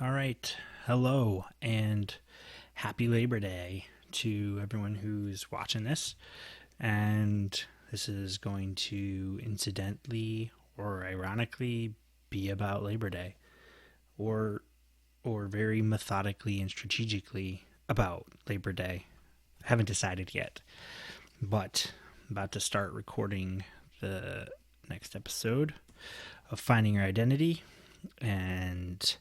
All right. Hello and happy Labor Day to everyone who's watching this. And this is going to incidentally or ironically be about Labor Day or very methodically and strategically about Labor Day. I haven't decided yet, but I'm about to start recording the next episode of Finding Your Identity, and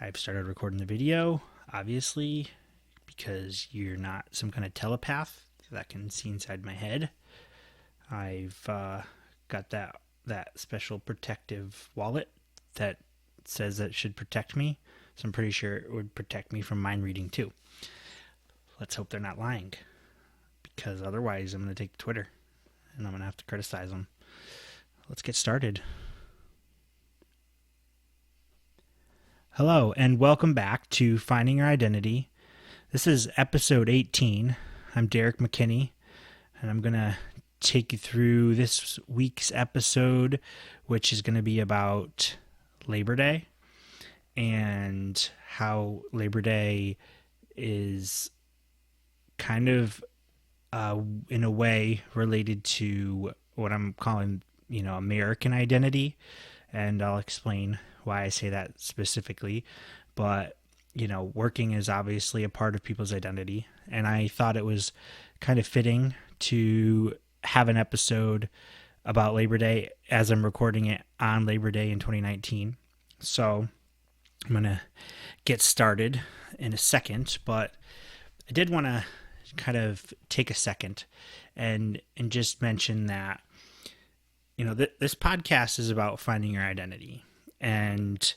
I've started recording the video, obviously, because you're not some kind of telepath that can see inside my head. I've got that special protective wallet that says that it should protect me, so I'm pretty sure it would protect me from mind reading too. Let's hope they're not lying, because otherwise I'm going to take to Twitter and I'm going to have to criticize them. Let's get started. Hello, and welcome back to Finding Your Identity. This is episode 18. I'm Derek McKinney, and I'm going to take you through this week's episode, which is going to be about Labor Day and how Labor Day is kind of, in a way, related to what I'm calling, American identity. And I'll explain why I say that specifically. But, working is obviously a part of people's identity. And I thought it was kind of fitting to have an episode about Labor Day as I'm recording it on Labor Day in 2019. So I'm going to get started in a second, but I did want to kind of take a second and just mention that this podcast is about finding your identity and,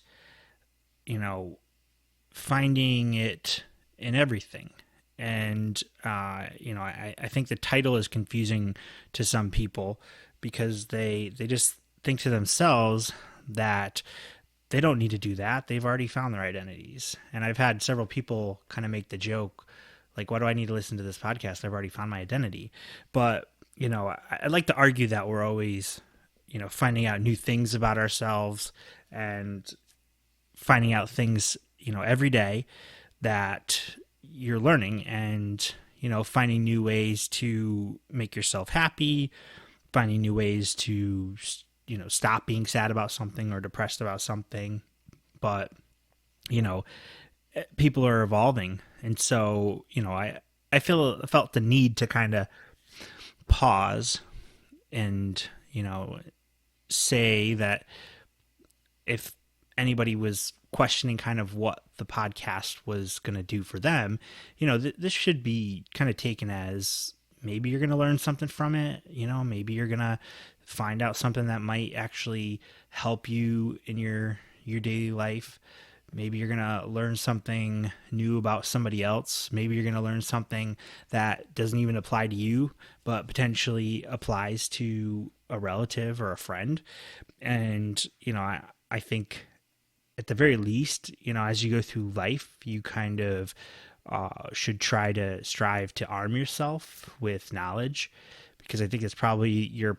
finding it in everything. And, I think the title is confusing to some people because they just think to themselves that they don't need to do that. They've already found their identities. And I've had several people kind of make the joke, like, why do I need to listen to this podcast? I've already found my identity. But, I'd like to argue that we're always finding out new things about ourselves and finding out things, every day that you're learning and, finding new ways to make yourself happy, finding new ways to, stop being sad about something or depressed about something. But, people are evolving. And so, I felt the need to kind of pause and, say that if anybody was questioning kind of what the podcast was going to do for them, this should be kind of taken as maybe you're going to learn something from it. Maybe you're going to find out something that might actually help you in your daily life. Maybe you're going to learn something new about somebody else. Maybe you're going to learn something that doesn't even apply to you, but potentially applies to a relative or a friend. And, I think at the very least, as you go through life, you kind of should try to strive to arm yourself with knowledge, because I think it's probably your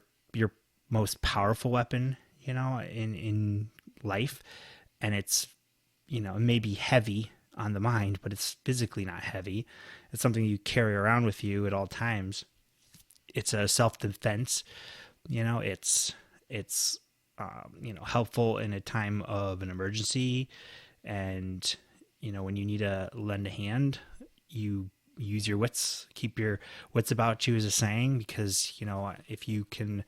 most powerful weapon, in life. And it's, it may be heavy on the mind, but it's physically not heavy. It's something you carry around with you at all times. It's a self-defense. It's helpful in a time of an emergency. And, when you need to lend a hand, you use your wits, keep your wits about you, is a saying, because, if you can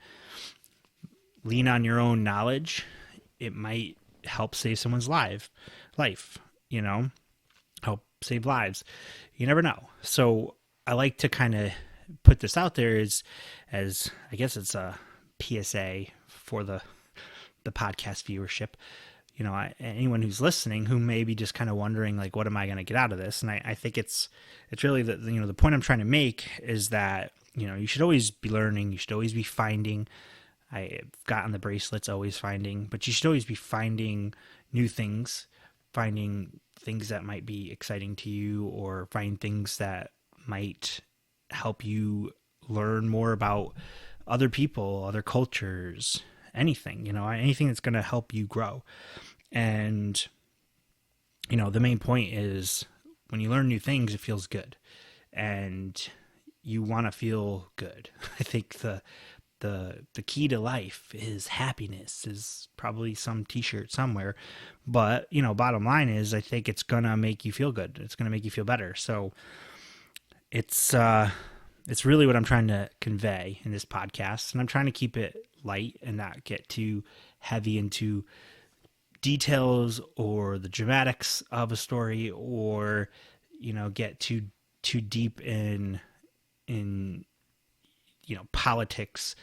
lean on your own knowledge, it might help save someone's life, help save lives. You never know. So I like to kind of put this out there as I guess it's a PSA for the podcast viewership. Anyone who's listening who may be just kind of wondering, like, what am I going to get out of this? And I think it's really the point I'm trying to make is that, you should always be learning. You should always be finding. I've gotten the bracelets, always finding, but you should always be finding new things, finding things that might be exciting to you, or find things that might help you learn more about other people, other cultures, anything, anything that's going to help you grow. And the main point is when you learn new things, it feels good, and you want to feel good. I think the key to life is happiness is probably some t-shirt somewhere, but bottom line is I think it's gonna make you feel good. It's gonna make you feel better. So it's really what I'm trying to convey in this podcast, and I'm trying to keep it light and not get too heavy into details or the dramatics of a story, or get too deep in politics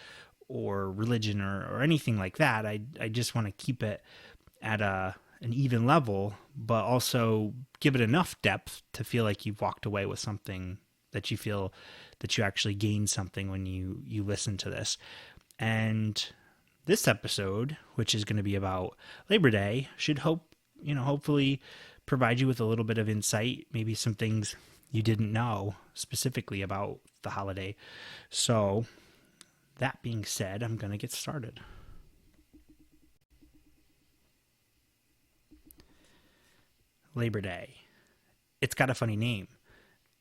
or religion or anything like that. I just want to keep it at an even level, but also give it enough depth to feel like you've walked away with something, that you feel that you actually gained something when you listen to this. And this episode, which is going to be about Labor Day, should hopefully provide you with a little bit of insight, maybe some things you didn't know specifically about the holiday. So, that being said, I'm going to get started. Labor Day. It's got a funny name.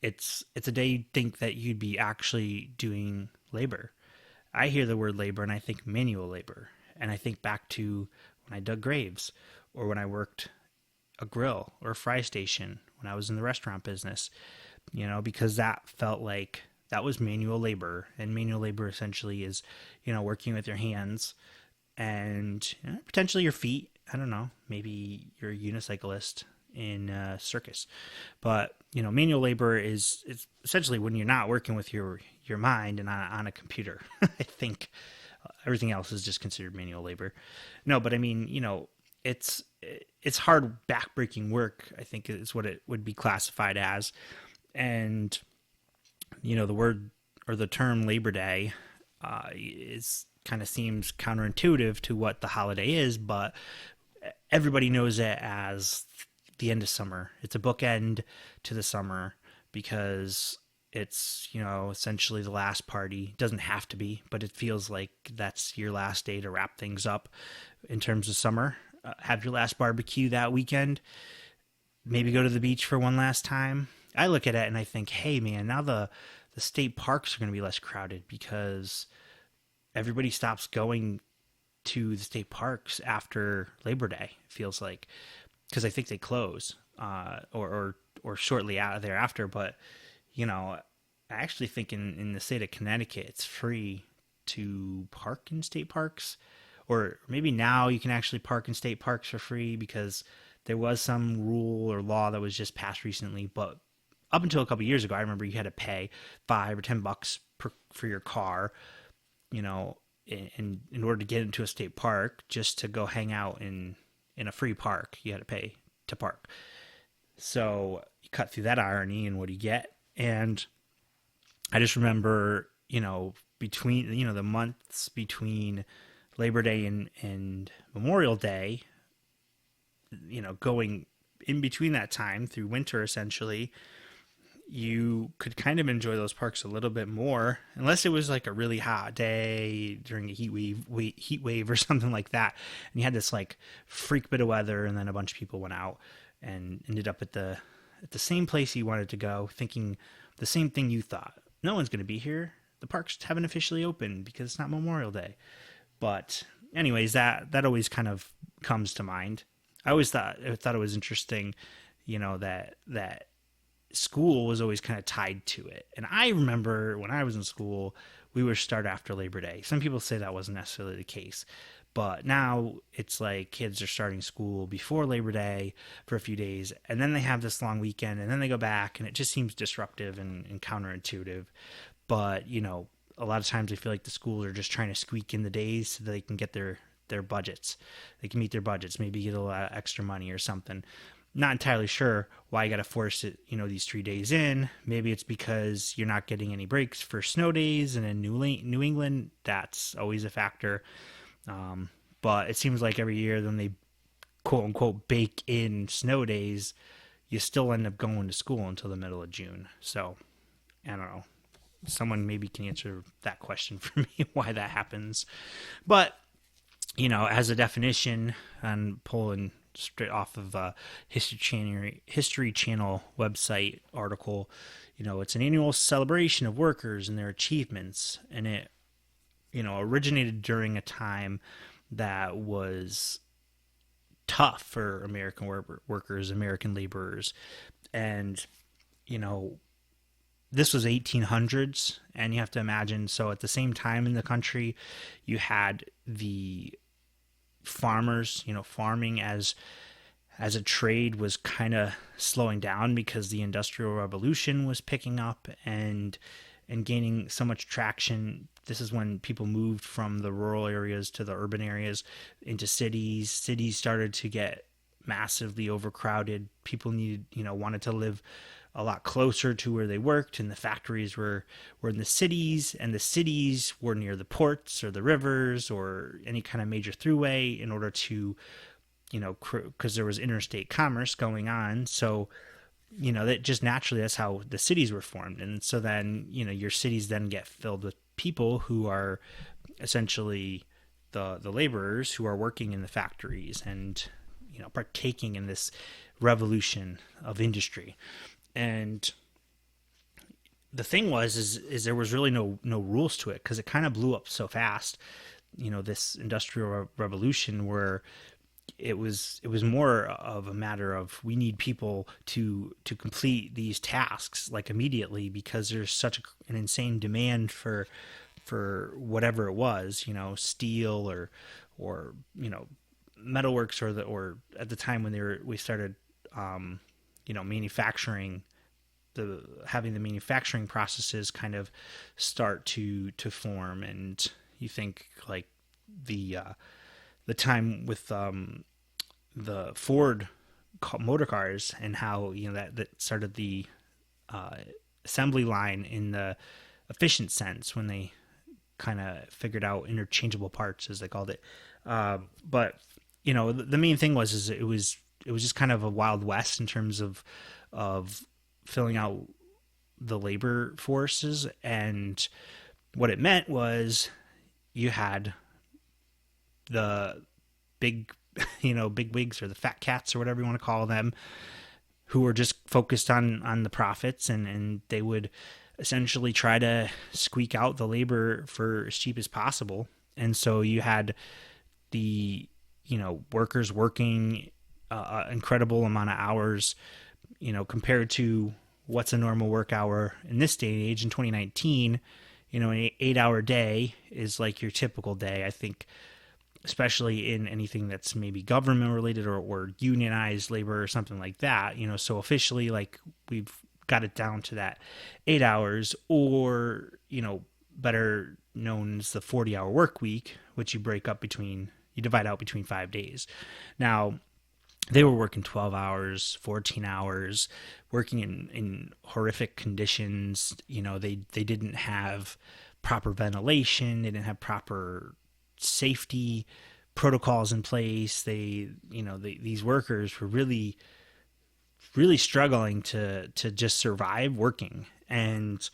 It's a day you'd think that you'd be actually doing labor. I hear the word labor and I think manual labor. And I think back to when I dug graves, or when I worked a grill or a fry station when I was in the restaurant business, because that felt like that was manual labor. And manual labor essentially is, working with your hands and potentially your feet. I don't know, maybe you're a unicyclist in a circus. But, manual labor is essentially when you're not working with your mind and on a computer. I think everything else is just considered manual labor. No, but I mean, it's hard backbreaking work, I think is what it would be classified as. And the word or the term Labor Day is kind of seems counterintuitive to what the holiday is, but everybody knows it as the end of summer. It's a bookend to the summer because it's essentially the last party. It doesn't have to be, but it feels like that's your last day to wrap things up in terms of summer. Have your last barbecue that weekend. Maybe go to the beach for one last time. I look at it and I think, hey man, now the state parks are going to be less crowded because everybody stops going to the state parks after Labor Day. It feels like, because I think they close or shortly out thereafter. But I actually think in the state of Connecticut, it's free to park in state parks, or maybe now you can actually park in state parks for free because there was some rule or law that was just passed recently. But up until a couple of years ago, I remember you had to pay $5 or $10 for your car, in order to get into a state park, just to go hang out in a free park. You had to pay to park. So you cut through that irony, and what do you get? And I just remember, between, the months between Labor Day and Memorial Day, going in between that time through winter, essentially, you could kind of enjoy those parks a little bit more, unless it was like a really hot day during a heat wave or something like that, and you had this like freak bit of weather, and then a bunch of people went out and ended up at the same place you wanted to go, thinking the same thing you thought. No one's going to be here. The parks haven't officially opened because it's not Memorial Day. But anyways, that always kind of comes to mind. I always thought it was interesting, that school was always kind of tied to it. And I remember when I was in school, we would start after Labor Day. Some people say that wasn't necessarily the case, but now it's like kids are starting school before Labor Day for a few days, and then they have this long weekend, and then they go back, and it just seems disruptive and counterintuitive. But, a lot of times I feel like the schools are just trying to squeak in the days so that they can get their budgets. They can meet their budgets, maybe get a little extra money or something. Not entirely sure why you got to force it, these 3 days in. Maybe it's because you're not getting any breaks for snow days, and in New England, that's always a factor. But it seems like every year when they quote unquote bake in snow days, you still end up going to school until the middle of June. So I don't know. Someone maybe can answer that question for me, why that happens. But, as a definition, and pulling straight off of a History Channel website article. It's an annual celebration of workers and their achievements, and it originated during a time that was tough for American workers, American laborers, and you know this was 1800s, and you have to imagine. So at the same time in the country, you had the farmers, farming as a trade was kind of slowing down because the Industrial Revolution was picking up and gaining so much traction. This is when people moved from the rural areas to the urban areas into cities. Cities started to get massively overcrowded. People wanted to live a lot closer to where they worked, and the factories were in the cities, and the cities were near the ports or the rivers or any kind of major throughway in order to, because there was interstate commerce going on. So, that just naturally, that's how the cities were formed. And so then, your cities then get filled with people who are essentially the laborers who are working in the factories and, partaking in this revolution of industry. And the thing is there was really no rules to it, because it kind of blew up so fast. This industrial revolution, where it was more of a matter of, we need people to complete these tasks like immediately, because there's such an insane demand for whatever it was, steel or metalworks, or at the time when we started manufacturing, having the manufacturing processes kind of start to form. And you think like the time with the Ford motor cars, and how that started the assembly line in the efficient sense, when they kind of figured out interchangeable parts, as they called it. But the main thing was it was just kind of a wild west in terms of filling out the labor forces. And what it meant was you had the big wigs, or the fat cats, or whatever you want to call them, who were just focused on the profits, and they would essentially try to squeak out the labor for as cheap as possible. And so you had the workers working incredible amount of hours, compared to what's a normal work hour in this day and age in 2019. An 8-hour day is like your typical day, I think, especially in anything that's maybe government related or unionized labor or something like that. So officially, like, we've got it down to that 8 hours, or better known as the 40-hour work week, which you divide out between 5 days. Now, they were working 12 hours, 14 hours, working in horrific conditions. They didn't have proper ventilation. They didn't have proper safety protocols in place. These workers were really, really struggling to just survive working. And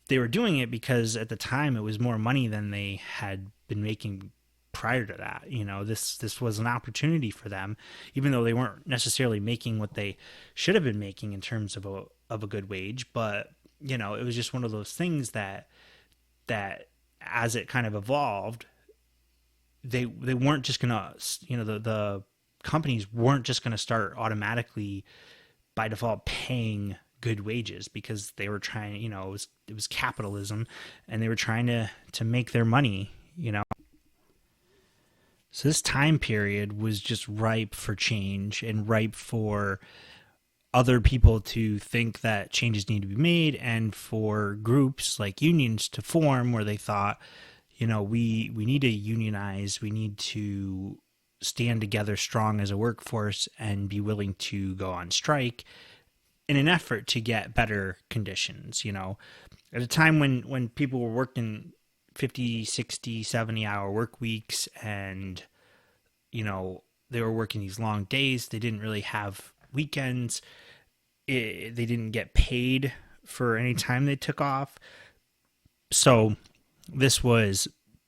they were doing it because at the time it was more money than they had been making prior to that. This was an opportunity for them, even though they weren't necessarily making what they should have been making in terms of a good wage. But it was just one of those things that as it kind of evolved, they weren't just gonna, the companies weren't just gonna start automatically by default paying good wages, because they were trying, it was capitalism, and they were trying to make their money. So this time period was just ripe for change, and ripe for other people to think that changes need to be made, and for groups like unions to form, where they thought, we need to unionize, we need to stand together strong as a workforce and be willing to go on strike in an effort to get better conditions. At a time when people were working 50, 60, 70-hour work weeks, and they were working these long days, they didn't really have weekends, they didn't get paid for any time they took off. So this was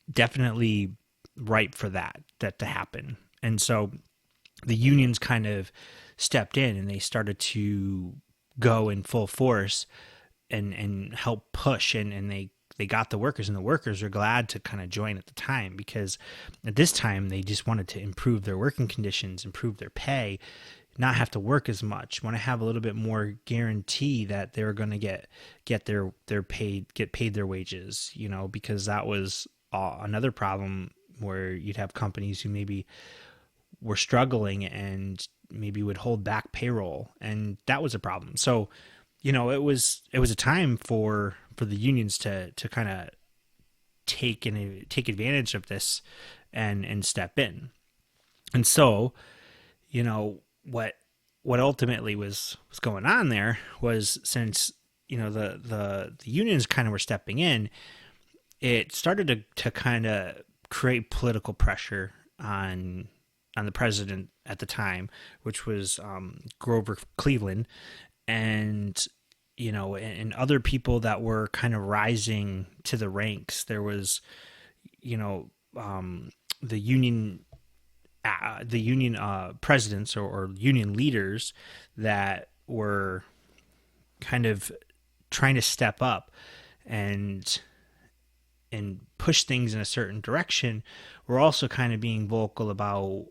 definitely ripe for that to happen. And so the unions kind of stepped in and they started to go in full force and help push, and they got the workers, and the workers are glad to kind of join at the time, because at this time they just wanted to improve their working conditions, improve their pay, not have to work as much, want to have a little bit more guarantee that they're going to get paid their wages, because that was another problem where you'd have companies who maybe were struggling and maybe would hold back payroll, and that was a problem. So it was a time for the unions to kind of take advantage of this and step in. And so what ultimately was going on there was, since the unions kind of were stepping in, it started to kind of create political pressure on the president at the time, which was Grover Cleveland, and and other people that were kind of rising to the ranks. There was the union presidents, or union leaders that were kind of trying to step up and push things in a certain direction. We're also kind of being vocal about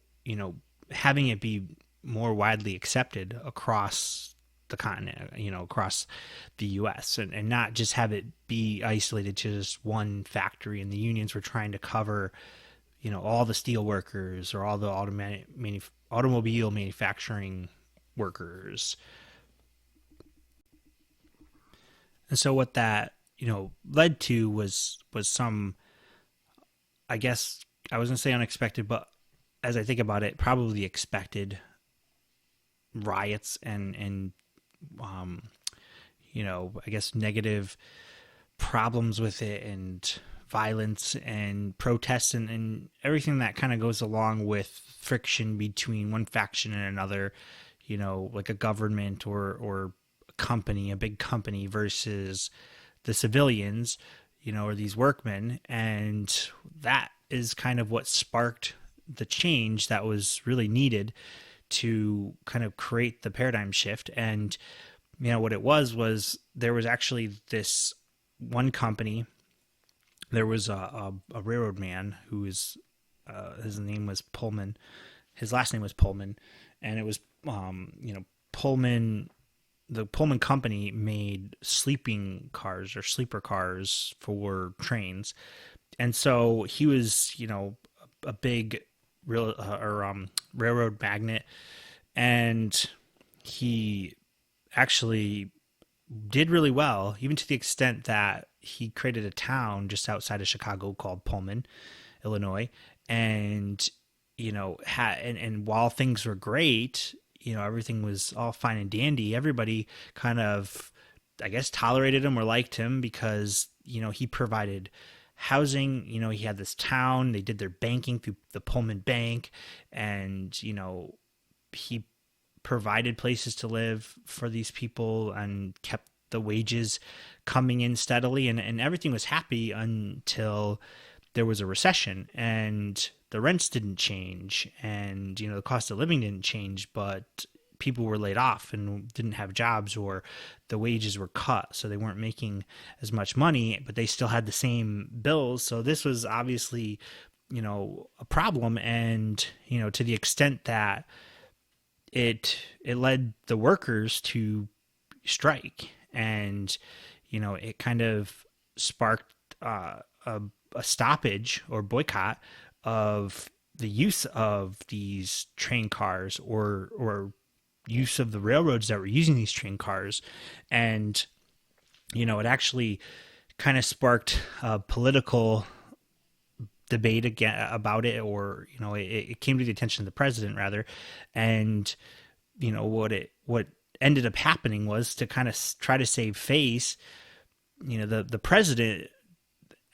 having it be more widely accepted across the continent, across the U.S., and not just have it be isolated to just one factory. And the unions were trying to cover all the steel workers, or all the automobile manufacturing workers. And so what that led to was some, I guess I was gonna say unexpected, but as I think about it, probably expected riots and I guess negative problems with it, and violence and protests, and everything that kind of goes along with friction between one faction and another, like a government or a company, a big company, versus the civilians, or these workmen. And that is kind of what sparked the change that was really needed to kind of create the paradigm shift. And what it was there was actually this one company. There was a railroad man who was his name was Pullman. His last name was Pullman, and it was Pullman. The Pullman company made sleeping cars, or sleeper cars, for trains. And so he was a big railroad magnate, and he actually did really well, even to the extent that he created a town just outside of Chicago called Pullman, Illinois. And and while things were great, everything was all fine and dandy, everybody kind of, I guess, tolerated him or liked him because he provided housing. He had this town, they did their banking through the Pullman Bank, and he provided places to live for these people and kept the wages coming in steadily, and everything was happy until there was a recession, and the rents didn't change, and the cost of living didn't change, but people were laid off and didn't have jobs, or the wages were cut, so they weren't making as much money, but they still had the same bills. So this was obviously a problem, and to the extent that it led the workers to strike, and it kind of sparked a stoppage or boycott of the use of these train cars, or use of the railroads that were using these train cars. And it actually kind of sparked a political debate again about it, or it came to the attention of the president, rather. And what ended up happening was, to kind of try to save face, the president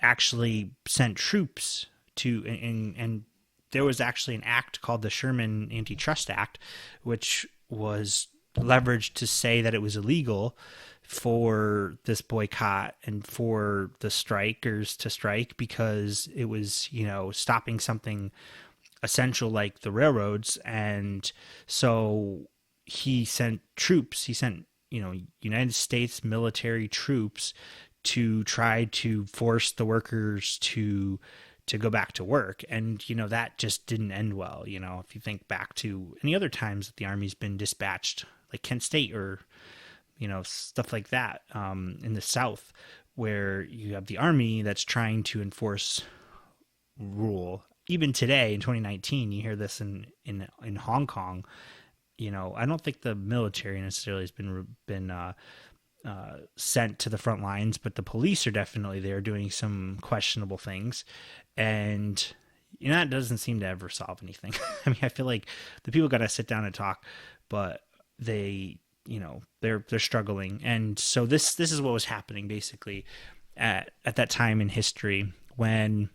actually sent troops to, and there was actually an act called the Sherman Antitrust Act, which was leveraged to say that it was illegal for this boycott and for the strikers to strike, because it was stopping something essential like the railroads. And so he sent troops, he sent, United States military troops to try to force the workers to go back to work. And that just didn't end well. If you think back to any other times that the Army's been dispatched, like Kent State, or stuff like that, in the South, where you have the Army that's trying to enforce rule. Even today in 2019, you hear this in Hong Kong. I don't think the military necessarily has been sent to the front lines, but the police are definitely there doing some questionable things. And that doesn't seem to ever solve anything. I mean, I feel like the people got to sit down and talk, but they, they're struggling. And so this is what was happening basically at that time in history, when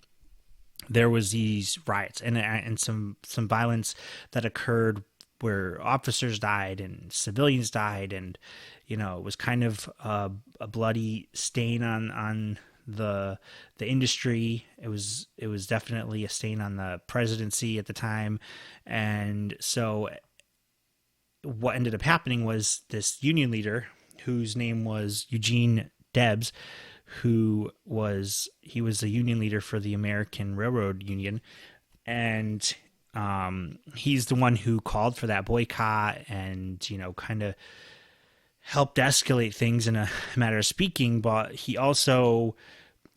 there was these riots and some violence that occurred, where officers died and civilians died, and it was kind of a bloody stain on the industry. It was definitely a stain on the presidency at the time. And so what ended up happening was this union leader, whose name was Eugene Debs, he was a union leader for the American Railroad Union. And he's the one who called for that boycott and, kind of helped escalate things in a matter of speaking. But he also,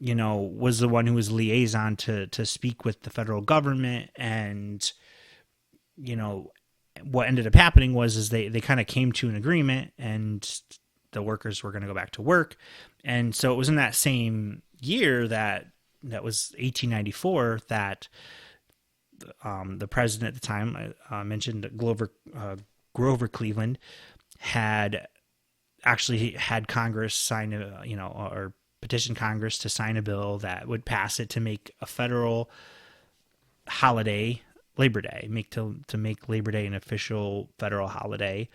was the one who was liaison to speak with the federal government. And, what ended up happening was they kind of came to an agreement, and the workers were going to go back to work. And so it was in that same year that was 1894 that the president at the time, I mentioned Grover Cleveland, had Congress sign or petition Congress to sign a bill that would pass it to make a federal holiday Labor Day, to make Labor Day an official federal holiday,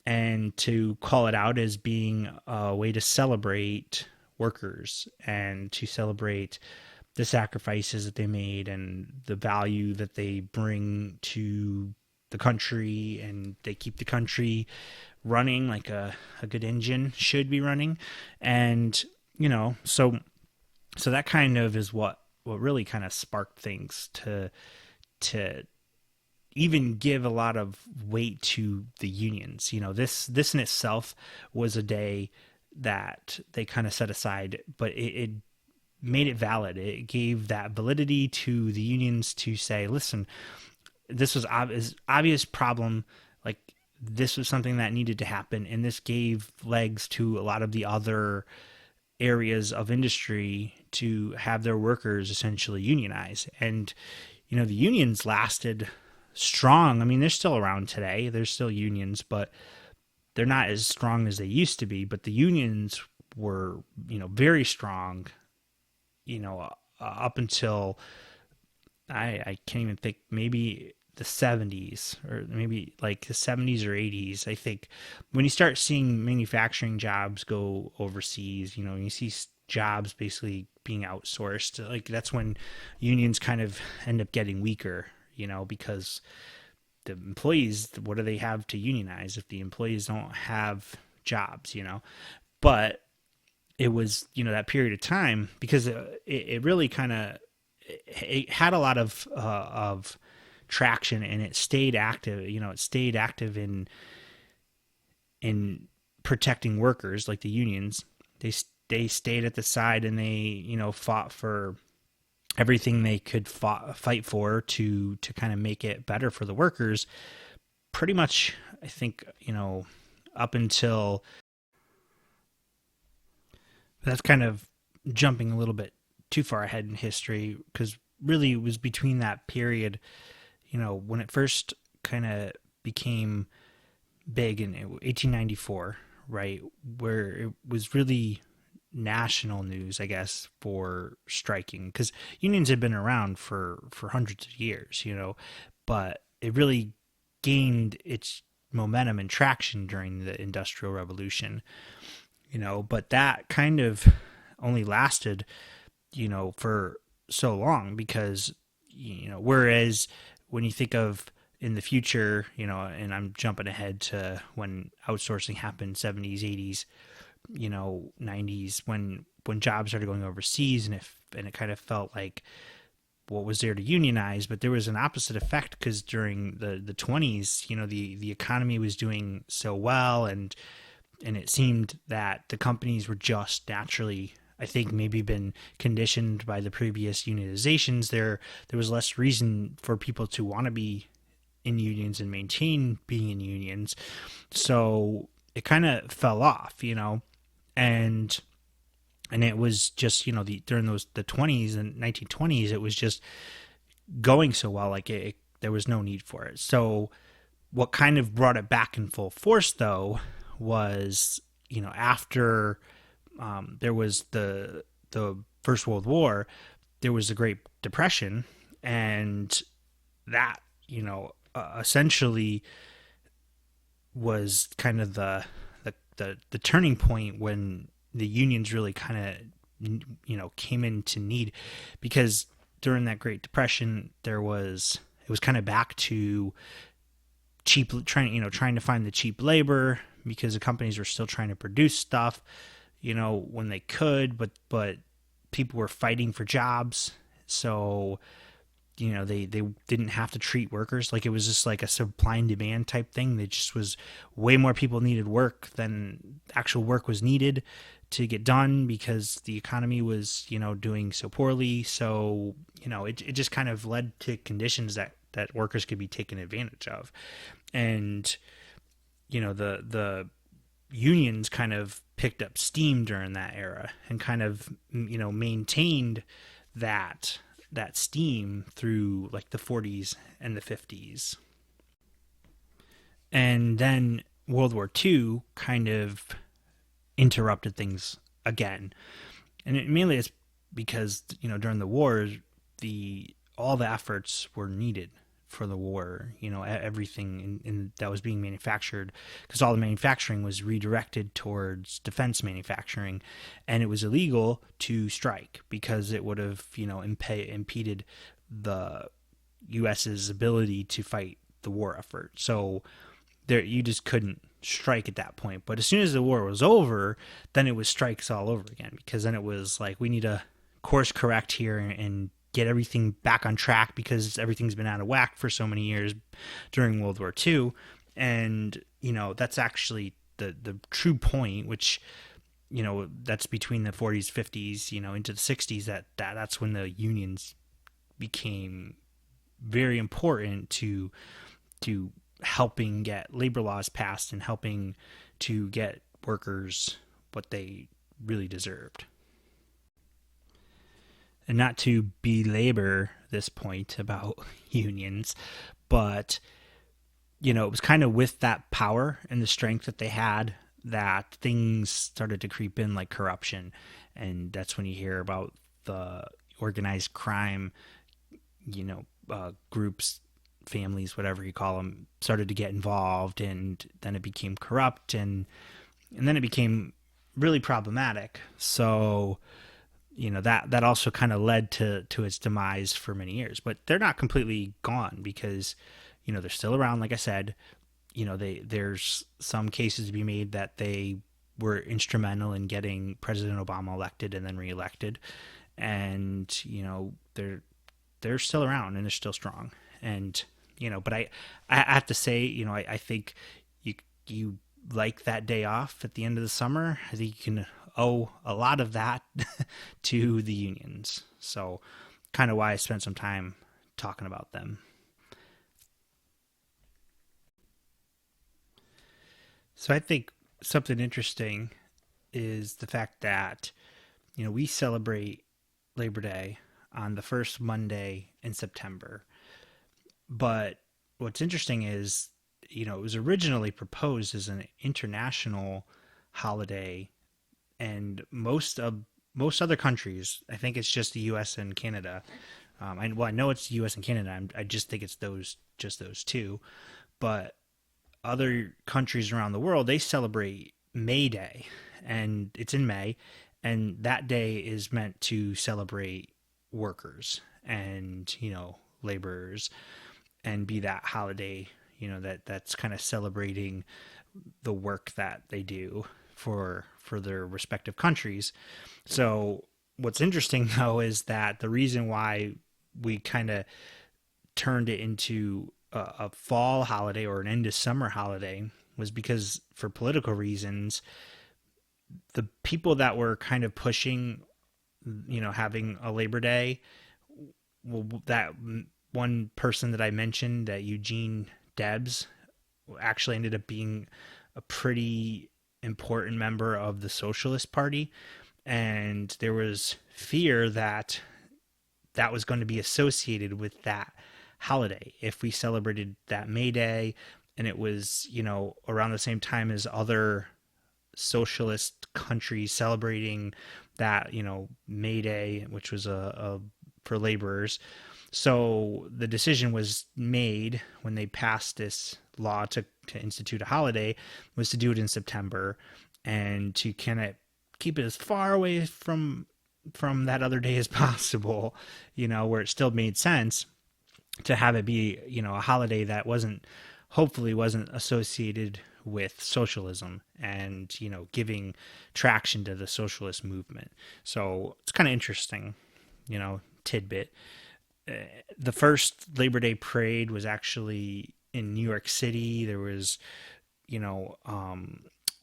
and to call it out as being a way to celebrate workers and to celebrate the sacrifices that they made and the value that they bring to the country, and they keep the country running like a good engine should be running. And so that kind of is what really kind of sparked things to even give a lot of weight to the unions. This in itself was a day that they kind of set aside, but it made it valid. It gave that validity to the unions to say, listen, this was obvious problem. Like, this was something that needed to happen. And this gave legs to a lot of the other areas of industry to have their workers essentially unionize. And, the unions lasted strong. I mean, they're still around today. There's still unions, but they're not as strong as they used to be. But the unions were, very strong, up until I can't even think, maybe the 70s, or maybe like the 70s or 80s. I think when you start seeing manufacturing jobs go overseas, you see jobs basically being outsourced, like that's when unions kind of end up getting weaker, because the employees, what do they have to unionize if the employees don't have jobs, But it was, that period of time, because it really kind of, it had a lot of traction, and it stayed active. It stayed active in protecting workers, like the unions. They stayed at the side, and they fought for everything they could fight for to kind of make it better for the workers. Pretty much, I think, up until, that's kind of jumping a little bit too far ahead in history, because really it was between that period, when it first kind of became big in 1894, right, where it was really national news, I guess, for striking, because unions had been around for hundreds of years, but it really gained its momentum and traction during the Industrial Revolution, but that kind of only lasted, for so long, because, whereas when you think of in the future, and I'm jumping ahead to when outsourcing happened, 70s, 80s, 90s, when jobs started going overseas, and it kind of felt like what was there to unionize, but there was an opposite effect because during the 20s, the economy was doing so well, and it seemed that the companies were just naturally, I think, maybe been conditioned by the previous unionizations. There was less reason for people to want to be in unions and maintain being in unions, so it kind of fell off, and it was just during the 20s and 1920s, it was just going so well, like there was no need for it. So what kind of brought it back in full force though was after there was the First World War, there was the Great Depression, and that essentially was kind of the turning point when the unions really kind of came into need, because during that Great Depression it was kind of back to trying to find the cheap labor, because the companies were still trying to produce stuff when they could, but people were fighting for jobs, so they didn't have to treat workers like it was just like a supply and demand type thing. There just was way more people needed work than actual work was needed to get done, because the economy was doing so poorly. So it just kind of led to conditions that workers could be taken advantage of, and the unions kind of picked up steam during that era and kind of maintained that steam through like the 40s and the 50s. And then World War II kind of interrupted things again. And it mainly is because during the war, all the efforts were needed for the war, everything that was being manufactured, because all the manufacturing was redirected towards defense manufacturing, and it was illegal to strike because it would have impeded the US's ability to fight the war effort. So there, you just couldn't strike at that point. But as soon as the war was over, then it was strikes all over again, because then it was like, we need to course correct here and get everything back on track, because everything's been out of whack for so many years during World War II. And that's actually the true point, which that's between the 40s, 50s, into the 60s, that's when the unions became very important to helping get labor laws passed and helping to get workers what they really deserved. And not to belabor this point about unions, but it was kind of with that power and the strength that they had that things started to creep in, like corruption. And that's when you hear about the organized crime, groups, families, whatever you call them, started to get involved, and then it became corrupt, and then it became really problematic. So that also kind of led to its demise for many years. But they're not completely gone, because they're still around. Like I said, there's some cases to be made that they were instrumental in getting President Obama elected and then reelected, and they're still around and they're still strong. And but I have to say, I think you like that day off at the end of the summer. I think you can owe a lot of that to the unions. So kind of why I spent some time talking about them. So I think something interesting is the fact that, we celebrate Labor Day on the first Monday in September. But what's interesting is, it was originally proposed as an international holiday, and most other countries, I think it's just the U.S. and Canada. I know it's the U.S. and Canada. I just think it's those two. But other countries around the world, they celebrate May Day, and it's in May, and that day is meant to celebrate workers and laborers. and be that holiday, that's kind of celebrating the work that they do for their respective countries. So what's interesting though is that the reason why we kind of turned it into a fall holiday or an end of summer holiday was because, for political reasons, the people that were kind of pushing, having a Labor Day, well, that one person that I mentioned, that Eugene Debs, actually ended up being a pretty important member of the Socialist Party. And there was fear that that was going to be associated with that holiday if we celebrated that May Day, and it was, around the same time as other socialist countries celebrating that, May Day, which was a for laborers. So the decision was made when they passed this law to institute a holiday, was to do it in September, and to kind of keep it as far away from that other day as possible, where it still made sense to have it be, a holiday that hopefully wasn't associated with socialism and, giving traction to the socialist movement. So it's kind of interesting, tidbit. The first Labor Day parade was actually in New York City. There was,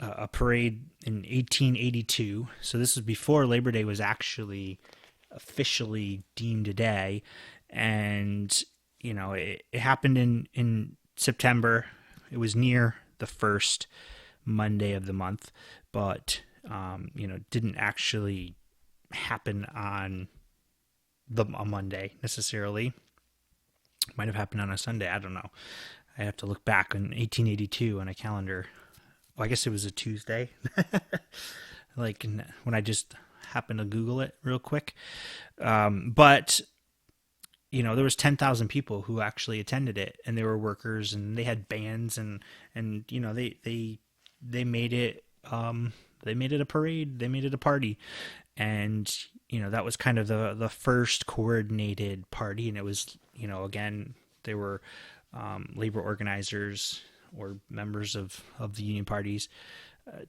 a parade in 1882. So this was before Labor Day was actually officially deemed a day. And, it happened in September. It was near the first Monday of the month, but, didn't actually happen on a Monday necessarily. Might have happened on a Sunday. I don't know. I have to look back in 1882 on a calendar. Well, I guess it was a Tuesday. Like when I just happened to Google it real quick. But there was 10,000 people who actually attended it, and they were workers, and they had bands, and they made it a parade, they made it a party. And that was kind of the first coordinated party. And it was, again, they were labor organizers or members of the union parties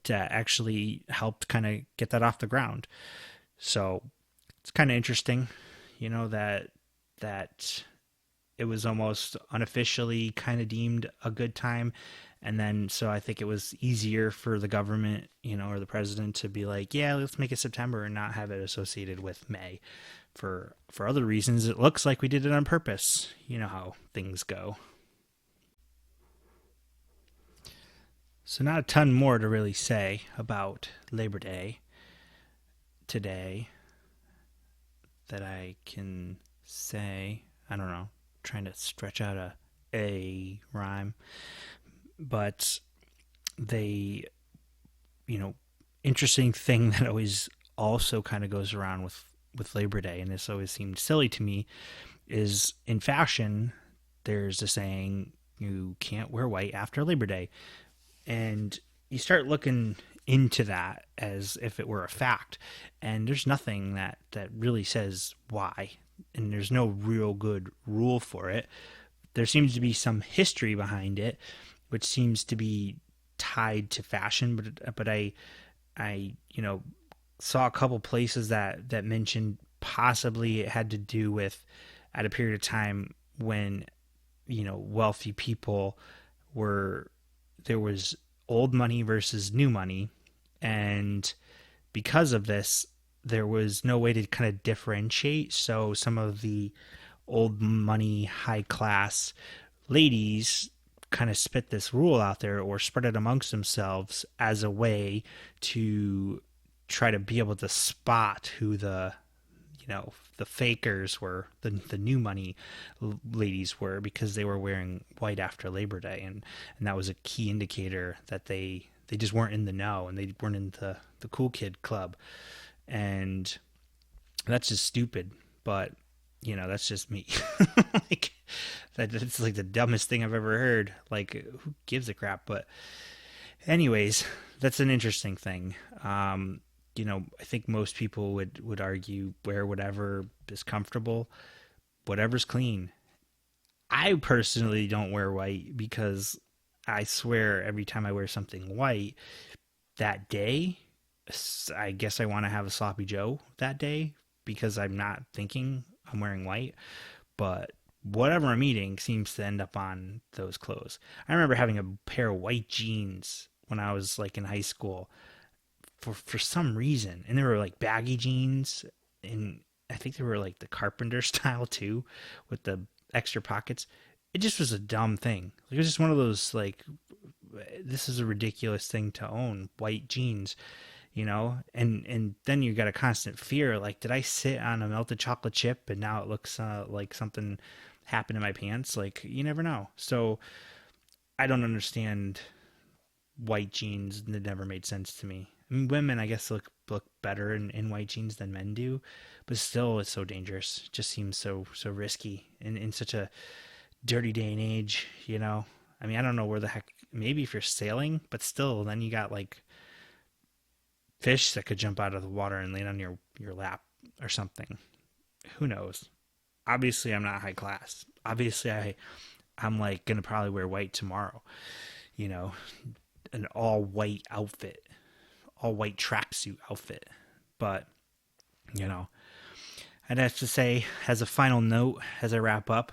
to actually help kind of get that off the ground. So it's kind of interesting, that it was almost unofficially kind of deemed a good time. And then, so I think it was easier for the government, or the president, to be like, yeah, let's make it September and not have it associated with May. For other reasons, it looks like we did it on purpose. You know how things go. So not a ton more to really say about Labor Day today that I can say. I don't know, trying to stretch out a rhyme. But they, interesting thing that always also kind of goes around with Labor Day, and this always seemed silly to me, is in fashion, there's a saying, you can't wear white after Labor Day. And you start looking into that as if it were a fact, and there's nothing that really says why, and there's no real good rule for it. There seems to be some history behind it, which seems to be tied to fashion, but I saw a couple places that mentioned possibly it had to do with, at a period of time when wealthy people there was old money versus new money, and because of this there was no way to kind of differentiate. So some of the old money high class ladies kind of spit this rule out there, or spread it amongst themselves as a way to try to be able to spot who the fakers were, the new money ladies were, because they were wearing white after Labor Day, and that was a key indicator that they just weren't in the know, and they weren't in the cool kid club. And that's just stupid, but that's just me. That's like the dumbest thing I've ever heard. Like, who gives a crap? But anyways, that's an interesting thing. I think most people would argue wear whatever is comfortable, whatever's clean. I personally don't wear white because I swear every time I wear something white that day, I guess I want to have a sloppy Joe that day because I'm not thinking I'm wearing white. But whatever I'm eating seems to end up on those clothes. I remember having a pair of white jeans when I was like in high school for some reason, and they were like baggy jeans, and I think they were like the carpenter style too, with the extra pockets. It just was a dumb thing. It was just one of those like, this is a ridiculous thing to own white jeans, and then you got a constant fear like, did I sit on a melted chocolate chip and now it looks like something happened in my pants? Like, you never know. So I don't understand white jeans. It never made sense to me. I mean, women, I guess, look better in white jeans than men do, but still, it's so dangerous. It just seems so risky in such a dirty day and age. I mean, I don't know where the heck. Maybe if you're sailing, but still, then you got like fish that could jump out of the water and land on your lap or something. Who knows? Obviously, I'm not high class. Obviously, I'm like gonna probably wear white tomorrow. You know, an all white outfit, all white tracksuit outfit. But I'd have to say, as a final note, as I wrap up,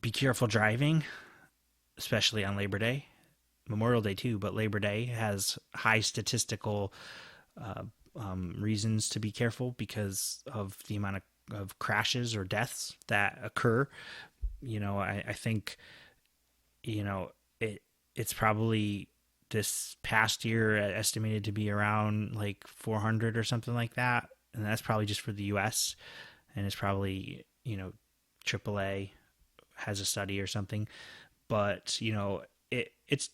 be careful driving, especially on Labor Day. Memorial Day too, but Labor Day has high statistical uh, reasons to be careful because of the amount of crashes or deaths that occur. I think, it's probably this past year estimated to be around like 400 or something like that. And that's probably just for the US. And it's probably, AAA has a study or something. But, it's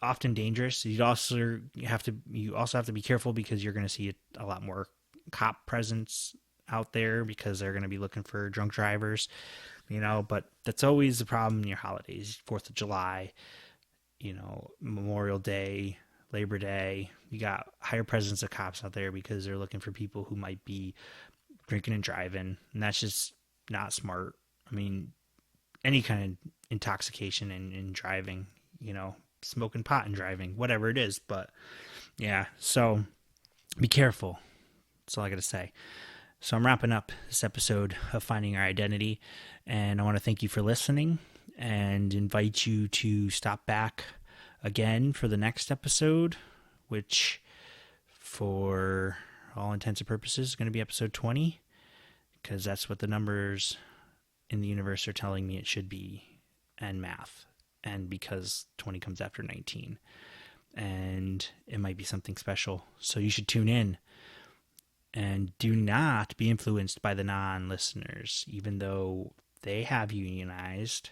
often dangerous. You also have to be careful because you're going to see a lot more cop presence out there because they're going to be looking for drunk drivers, but that's always the problem in your holidays. 4th of July, Memorial Day, Labor Day, you got higher presence of cops out there because they're looking for people who might be drinking and driving, and that's just not smart. I mean, any kind of intoxication in driving, smoking pot and driving, whatever it is. But yeah, so be careful. That's all I got to say. So I'm wrapping up this episode of Finding Our Identity, and I want to thank you for listening and invite you to stop back again for the next episode, which for all intents and purposes is going to be episode 20, because that's what the numbers in the universe are telling me it should be, and math, and because 20 comes after 19, and it might be something special. So you should tune in. And do not be influenced by the non-listeners, even though they have unionized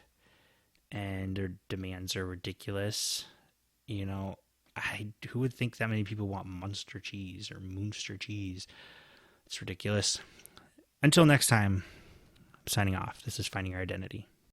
and their demands are ridiculous. Who would think that many people want Munster cheese or Moonster cheese? It's ridiculous. Until next time, I'm signing off. This is Finding Our Identity.